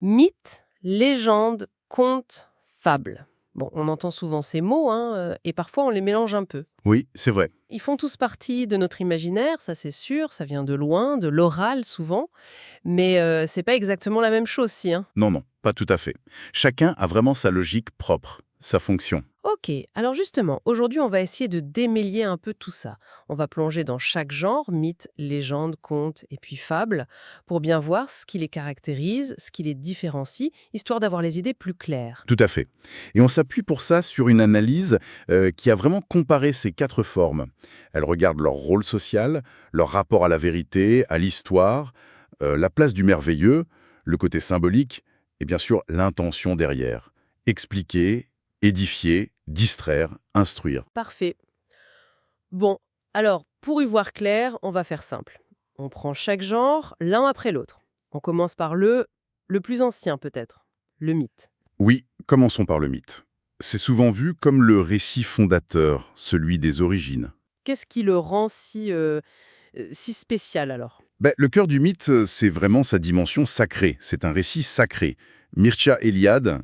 Mythe, légende, conte, fable. Bon, on entend souvent ces mots, et parfois on les mélange un peu. Oui, c'est vrai. Ils font tous partie de notre imaginaire, ça c'est sûr, ça vient de loin, de l'oral souvent, mais c'est pas exactement la même chose si, hein. Non, non, pas tout à fait. Chacun a vraiment sa logique propre, sa fonction. Ok, alors justement, aujourd'hui on va essayer de démêler un peu tout ça. On va plonger dans chaque genre, mythe, légende, conte et puis fable, pour bien voir ce qui les caractérise, ce qui les différencie, histoire d'avoir les idées plus claires. Tout à fait. Et on s'appuie pour ça sur une analyse qui a vraiment comparé ces quatre formes. Elle regarde leur rôle social, leur rapport à la vérité, à l'histoire, la place du merveilleux, le côté symbolique et bien sûr l'intention derrière. Expliquer, édifier, distraire, instruire. Parfait. Bon, alors, pour y voir clair, on va faire simple. On prend chaque genre, l'un après l'autre. On commence par le plus ancien peut-être, le mythe. Oui, commençons par le mythe. C'est souvent vu comme le récit fondateur, celui des origines. Qu'est-ce qui le rend si spécial alors? Ben, le cœur du mythe, c'est vraiment sa dimension sacrée. C'est un récit sacré. Mircea Eliade,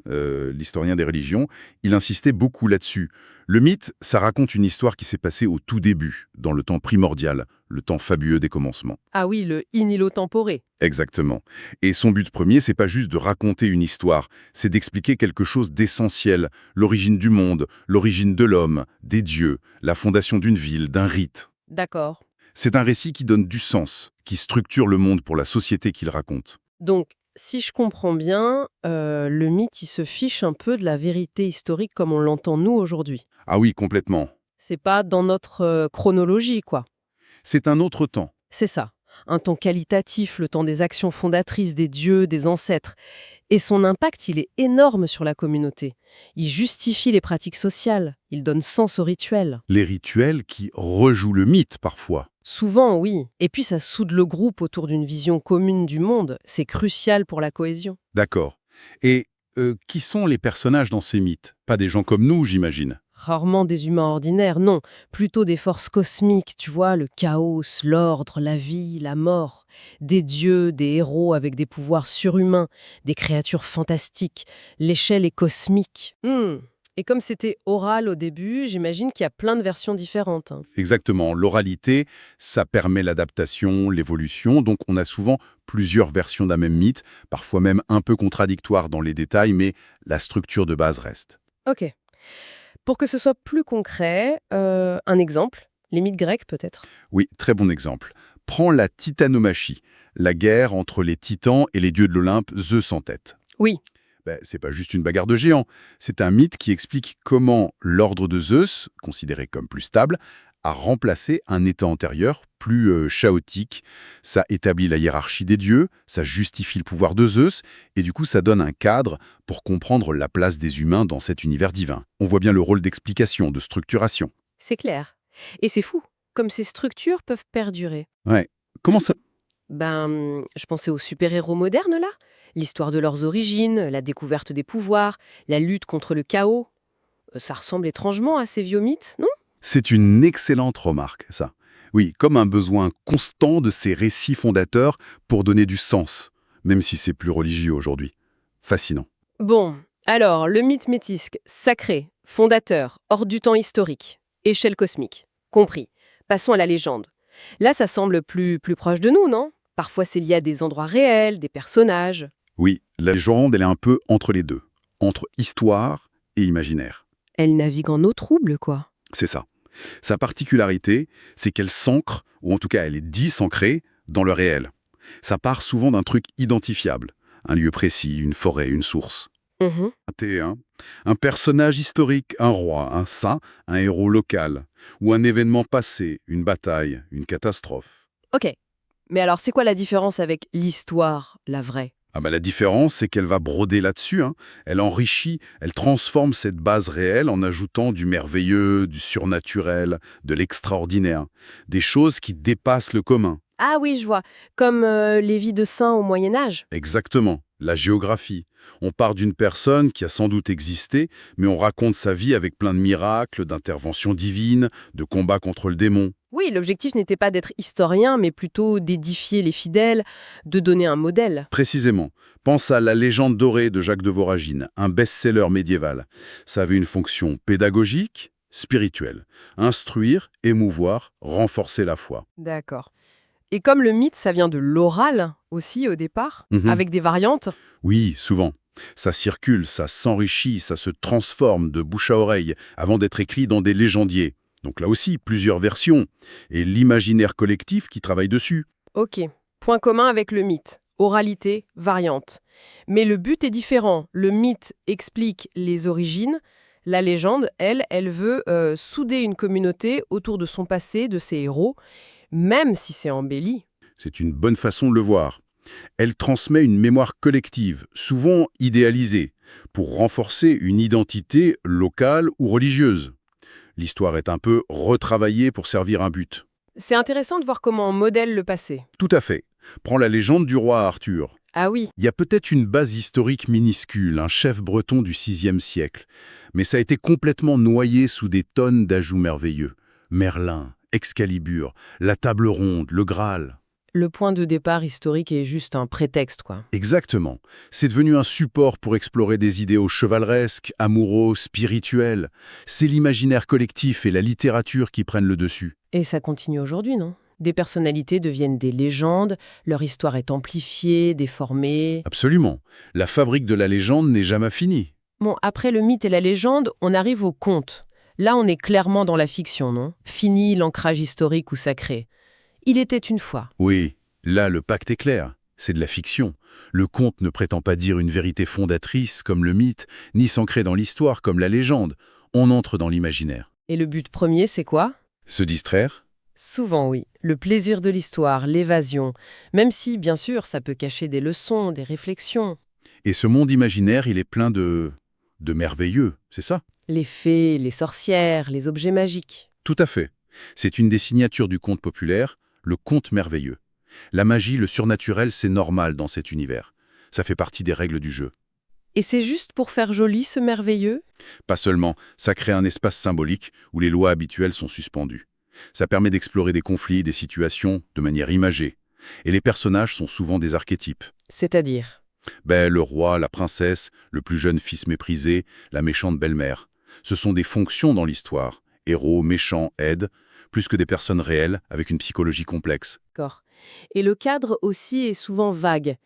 l'historien des religions, il insistait beaucoup là-dessus. Le mythe, ça raconte une histoire qui s'est passée au tout début, dans le temps primordial, le temps fabuleux des commencements. Ah oui, le in illo tempore. Exactement. Et son but premier, c'est pas juste de raconter une histoire, c'est d'expliquer quelque chose d'essentiel, l'origine du monde, l'origine de l'homme, des dieux, la fondation d'une ville, d'un rite. D'accord. C'est un récit qui donne du sens, qui structure le monde pour la société qu'il raconte. Donc, si je comprends bien, le mythe, il se fiche un peu de la vérité historique comme on l'entend nous aujourd'hui. Ah oui, complètement. C'est pas dans notre chronologie, quoi. C'est un autre temps. C'est ça. Un temps qualitatif, le temps des actions fondatrices des dieux, des ancêtres. Et son impact, il est énorme sur la communauté. Il justifie les pratiques sociales, il donne sens aux rituels. Les rituels qui rejouent le mythe parfois. Souvent, oui. Et puis ça soude le groupe autour d'une vision commune du monde. C'est crucial pour la cohésion. D'accord. Et qui sont les personnages dans ces mythes? Pas des gens comme nous, j'imagine. Rarement des humains ordinaires, non. Plutôt des forces cosmiques, tu vois, le chaos, l'ordre, la vie, la mort. Des dieux, des héros avec des pouvoirs surhumains, des créatures fantastiques. L'échelle est cosmique. Et comme c'était oral au début, j'imagine qu'il y a plein de versions différentes, hein. Exactement. L'oralité, ça permet l'adaptation, l'évolution. Donc on a souvent plusieurs versions d'un même mythe, parfois même un peu contradictoires dans les détails, mais la structure de base reste. Ok. Pour que ce soit plus concret, un exemple, les mythes grecs peut-être. Oui, très bon exemple. Prends la titanomachie, la guerre entre les titans et les dieux de l'Olympe, Zeus en tête. Oui, Ben, c'est pas juste une bagarre de géants, c'est un mythe qui explique comment l'ordre de Zeus, considéré comme plus stable, a remplacé un état antérieur plus chaotique. Ça établit la hiérarchie des dieux, ça justifie le pouvoir de Zeus, et du coup ça donne un cadre pour comprendre la place des humains dans cet univers divin. On voit bien le rôle d'explication, de structuration. c'est clair. Et c'est fou, comme ces structures peuvent perdurer. Ouais. Comment ça? Je pensais aux super-héros modernes, là. L'histoire de leurs origines, la découverte des pouvoirs, la lutte contre le chaos. Ça ressemble étrangement à ces vieux mythes, non? C'est une excellente remarque, ça. Oui, comme un besoin constant de ces récits fondateurs pour donner du sens, même si c'est plus religieux aujourd'hui. Fascinant. Bon, alors, le mythe métisque, sacré, fondateur, hors du temps historique, échelle cosmique, compris. Passons à la légende. Là, ça semble plus proche de nous, non? Parfois, c'est lié à des endroits réels, des personnages. Oui, la légende, elle est un peu entre les deux, entre histoire et imaginaire. Elle navigue en eau trouble, quoi. C'est ça. Sa particularité, c'est qu'elle s'ancre, ou en tout cas elle est dit s'ancrer, dans le réel. Ça part souvent d'un truc identifiable, un lieu précis, une forêt, une source. Mhm. Un personnage historique, un roi, un saint, un héros local, ou un événement passé, une bataille, une catastrophe. Ok. Mais alors, c'est quoi la différence avec l'histoire, la vraie? Ah bah la différence, c'est qu'elle va broder là-dessus, hein. Elle enrichit, elle transforme cette base réelle en ajoutant du merveilleux, du surnaturel, de l'extraordinaire, des choses qui dépassent le commun. Ah oui, je vois. Comme les vies de saints au Moyen Âge. Exactement. La géographie. On part d'une personne qui a sans doute existé, mais on raconte sa vie avec plein de miracles, d'interventions divines, de combats contre le démon. Oui, l'objectif n'était pas d'être historien, mais plutôt d'édifier les fidèles, de donner un modèle. Précisément. Pense à La légende dorée de Jacques de Voragine, un best-seller médiéval. Ça avait une fonction pédagogique, spirituelle. Instruire, émouvoir, renforcer la foi. D'accord. Et comme le mythe, ça vient de l'oral aussi au départ, Mhm. avec des variantes. Oui, souvent. Ça circule, ça s'enrichit, ça se transforme de bouche à oreille avant d'être écrit dans des légendiers. Donc là aussi, plusieurs versions. Et l'imaginaire collectif qui travaille dessus. Ok. Point commun avec le mythe. Oralité, variante. Mais le but est différent. Le mythe explique les origines. La légende, elle veut souder une communauté autour de son passé, de ses héros, même si c'est embelli. C'est une bonne façon de le voir. Elle transmet une mémoire collective, souvent idéalisée, pour renforcer une identité locale ou religieuse. L'histoire est un peu retravaillée pour servir un but. C'est intéressant de voir comment on modèle le passé. Tout à fait. Prends la légende du roi Arthur. Ah oui, Il y a peut-être une base historique minuscule, un chef breton du VIe siècle, mais ça a été complètement noyé sous des tonnes d'ajouts merveilleux. Merlin, Excalibur, la table ronde, le Graal. le point de départ historique est juste un prétexte, quoi. Exactement. C'est devenu un support pour explorer des idéaux chevaleresques, amoureux, spirituels. C'est l'imaginaire collectif et la littérature qui prennent le dessus. Et ça continue aujourd'hui, non? Des personnalités deviennent des légendes, leur histoire est amplifiée, déformée. Absolument. La fabrique de la légende n'est jamais finie. Bon, après le mythe et la légende, on arrive au conte. Là, on est clairement dans la fiction, non? Fini l'ancrage historique ou sacré. Il était une fois. Oui, là, le pacte est clair. C'est de la fiction. Le conte ne prétend pas dire une vérité fondatrice comme le mythe, ni s'ancrer dans l'histoire comme la légende. On entre dans l'imaginaire. Et le but premier, c'est quoi? Se distraire? Souvent, oui. Le plaisir de l'histoire, l'évasion. Même si, bien sûr, ça peut cacher des leçons, des réflexions. Et ce monde imaginaire, il est plein de merveilleux, c'est ça? Les fées, les sorcières, les objets magiques. Tout à fait. C'est une des signatures du conte populaire, le conte merveilleux. La magie, le surnaturel, c'est normal dans cet univers. Ça fait partie des règles du jeu. Et c'est juste pour faire joli ce merveilleux? Pas seulement, ça crée un espace symbolique où les lois habituelles sont suspendues. Ça permet d'explorer des conflits, des situations de manière imagée. Et les personnages sont souvent des archétypes. C'est-à-dire? Le roi, la princesse, le plus jeune fils méprisé, la méchante belle-mère. Ce sont des fonctions dans l'histoire. Héros, méchants, aides, plus que des personnes réelles avec une psychologie complexe. D'accord. Et le cadre aussi est souvent vague.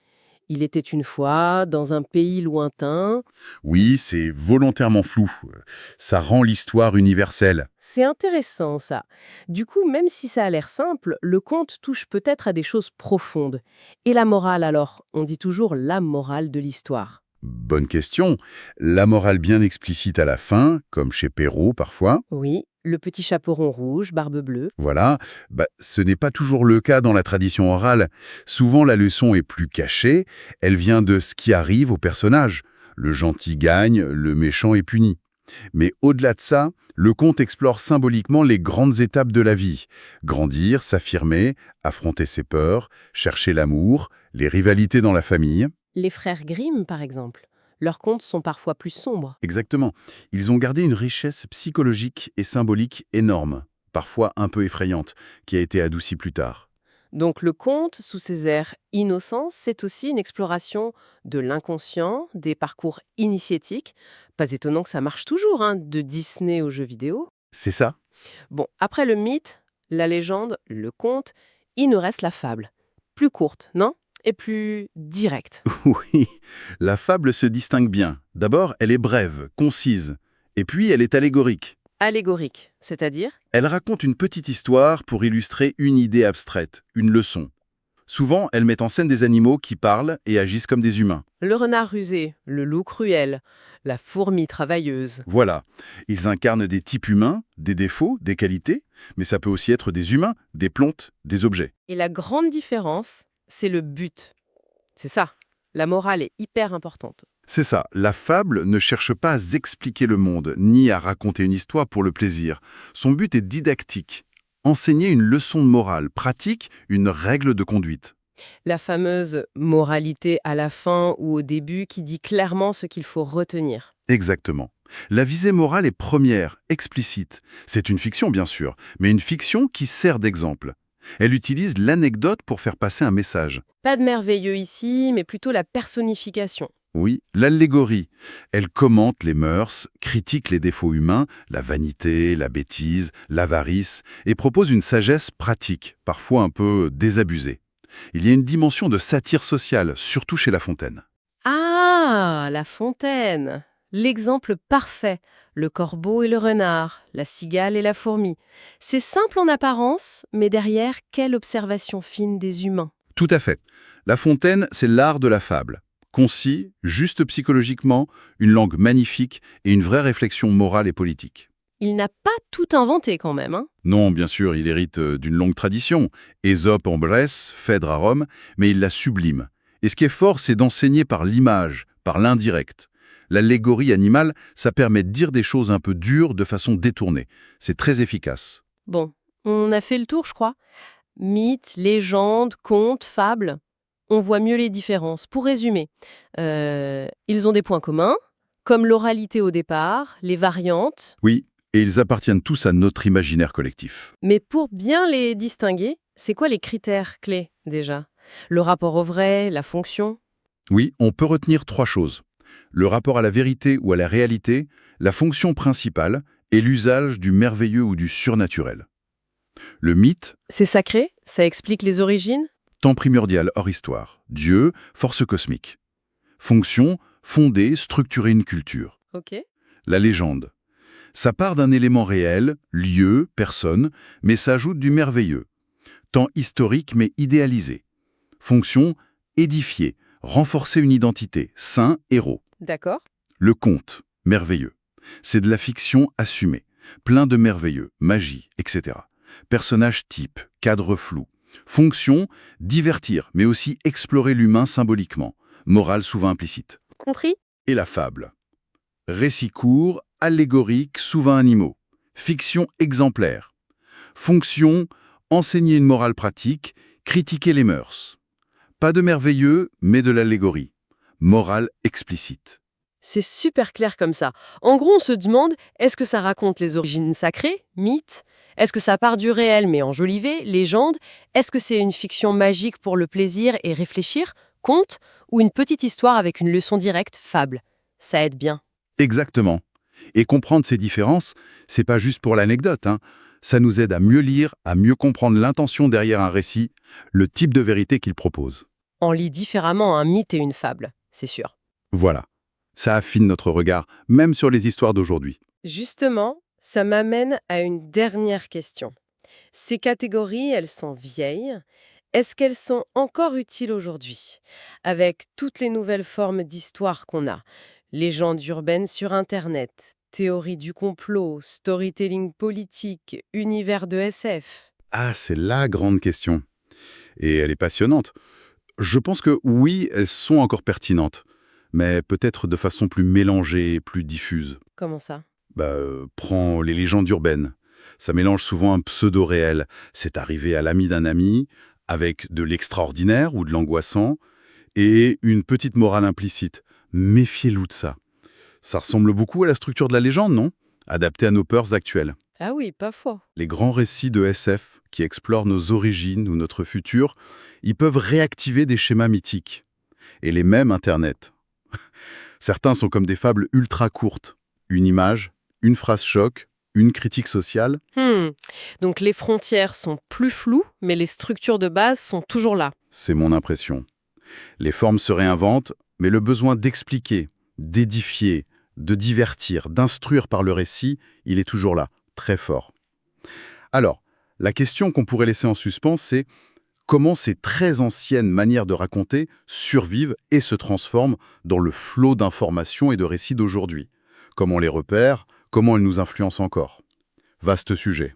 Il était une fois, dans un pays lointain. Oui, c'est volontairement flou. Ça rend l'histoire universelle. C'est intéressant, ça. Du coup, même si ça a l'air simple, le conte touche peut-être à des choses profondes. Et la morale, alors? On dit toujours la morale de l'histoire. Bonne question. La morale bien explicite à la fin, comme chez Perrault parfois, Oui, le petit chaperon rouge, barbe bleue. voilà, ce n'est pas toujours le cas dans la tradition orale. Souvent la leçon est plus cachée, elle vient de ce qui arrive au personnage. Le gentil gagne, le méchant est puni. Mais au-delà de ça, le conte explore symboliquement les grandes étapes de la vie. Grandir, s'affirmer, affronter ses peurs, chercher l'amour, les rivalités dans la famille. Les frères Grimm, par exemple. Leurs contes sont parfois plus sombres. Exactement. Ils ont gardé une richesse psychologique et symbolique énorme, parfois un peu effrayante, qui a été adoucie plus tard. Donc le conte, sous ses airs innocents, c'est aussi une exploration de l'inconscient, des parcours initiatiques. Pas étonnant que ça marche toujours, hein, de Disney aux jeux vidéo. C'est ça? Bon, après le mythe, la légende, le conte, il nous reste la fable. Plus courte, non? Et plus directe. Oui, la fable se distingue bien. D'abord, elle est brève, concise, et puis elle est allégorique. Allégorique, c'est-à-dire? Elle raconte une petite histoire pour illustrer une idée abstraite, une leçon. Souvent, elle met en scène des animaux qui parlent et agissent comme des humains. Le renard rusé, le loup cruel, la fourmi travailleuse. Voilà, ils incarnent des types humains, des défauts, des qualités, mais ça peut aussi être des humains, des plantes, des objets. Et la grande différence, c'est le but. C'est ça. La morale est hyper importante. C'est ça, la fable ne cherche pas à expliquer le monde, ni à raconter une histoire pour le plaisir. Son but est didactique. Enseigner une leçon de morale pratique, une règle de conduite. La fameuse moralité à la fin ou au début qui dit clairement ce qu'il faut retenir. Exactement. La visée morale est première, explicite. C'est une fiction, bien sûr, mais une fiction qui sert d'exemple. Elle utilise l'anecdote pour faire passer un message. Pas de merveilleux ici, mais plutôt la personnification. Oui, l'allégorie. Elle commente les mœurs, critique les défauts humains, la vanité, la bêtise, l'avarice, et propose une sagesse pratique, parfois un peu désabusée. Il y a une dimension de satire sociale, surtout chez La Fontaine. Ah, La Fontaine! L'exemple parfait. Le corbeau et le renard, la cigale et la fourmi. C'est simple en apparence, mais derrière, quelle observation fine des humains. Tout à fait. La Fontaine, c'est l'art de la fable. Concis, juste psychologiquement, une langue magnifique et une vraie réflexion morale et politique. Il n'a pas tout inventé quand même, hein? Non, bien sûr, il hérite d'une longue tradition. Ésope en Bresse, Phèdre à Rome, mais il la sublime. Et ce qui est fort, c'est d'enseigner par l'image, par l'indirect. L'allégorie animale, ça permet de dire des choses un peu dures de façon détournée. C'est très efficace. Bon, on a fait le tour, je crois. Mythes, légendes, contes, fables. On voit mieux les différences. Pour résumer, ils ont des points communs, comme l'oralité au départ, les variantes, Oui, et ils appartiennent tous à notre imaginaire collectif. mais pour bien les distinguer, c'est quoi les critères clés déjà? Le rapport au vrai, la fonction? Oui, on peut retenir trois choses. Le rapport à la vérité ou à la réalité, la fonction principale et l'usage du merveilleux ou du surnaturel. Le mythe, C'est sacré? Ça explique les origines? temps primordial hors histoire. Dieu, force cosmique. Fonction, fonder, structurer une culture. Ok. La légende. Ça part d'un élément réel, lieu, personne, mais ça ajoute du merveilleux. Temps historique mais idéalisé. Fonction, édifier, renforcer une identité, saint, héros. D'accord. Le conte, merveilleux. C'est de la fiction assumée, plein de merveilleux, magie, etc. Personnage type, cadre flou. Fonction, divertir, mais aussi explorer l'humain symboliquement. Morale souvent implicite. Compris? Et la fable. Récit court, allégorique, souvent animaux. Fiction exemplaire. Fonction, enseigner une morale pratique, critiquer les mœurs. Pas de merveilleux, mais de l'allégorie. Morale explicite. C'est super clair comme ça. En gros, on se demande, est-ce que ça raconte les origines sacrées, mythes? Est-ce que ça part du réel mais enjolivé, légende? Est-ce que c'est une fiction magique pour le plaisir et réfléchir, conte? Ou une petite histoire avec une leçon directe, fable? Ça aide bien. Exactement. Et comprendre ces différences, c'est pas juste pour l'anecdote, hein. Ça nous aide à mieux lire, à mieux comprendre l'intention derrière un récit, le type de vérité qu'il propose. On lit différemment un mythe et une fable, c'est sûr. Voilà. Ça affine notre regard, même sur les histoires d'aujourd'hui. Justement, ça m'amène à une dernière question. Ces catégories, elles sont vieilles. Est-ce qu'elles sont encore utiles aujourd'hui? Avec toutes les nouvelles formes d'histoire qu'on a, légendes urbaines sur Internet, théorie du complot, storytelling politique, univers de SF. Ah, c'est la grande question. Et elle est passionnante. Je pense que oui, elles sont encore pertinentes, mais peut-être de façon plus mélangée, plus diffuse. Comment ça? Prends les légendes urbaines. Ça mélange souvent un pseudo-réel. C'est arrivé à l'ami d'un ami, avec de l'extraordinaire ou de l'angoissant, et une petite morale implicite. Méfiez-vous de ça. Ça ressemble beaucoup à la structure de la légende, non? Adaptée à nos peurs actuelles. Ah oui, pas faux. Les grands récits de SF qui explorent nos origines ou notre futur, ils peuvent réactiver des schémas mythiques. Et les mêmes Internet. Certains sont comme des fables ultra courtes. Une image, une phrase choc, une critique sociale. Donc les frontières sont plus floues, mais les structures de base sont toujours là. C'est mon impression. Les formes se réinventent, mais le besoin d'expliquer, d'édifier, de divertir, d'instruire par le récit, il est toujours là, très fort. Alors, la question qu'on pourrait laisser en suspens, c'est comment ces très anciennes manières de raconter survivent et se transforment dans le flot d'informations et de récits d'aujourd'hui. Comment on les repère, comment elles nous influencent encore. Vaste sujet.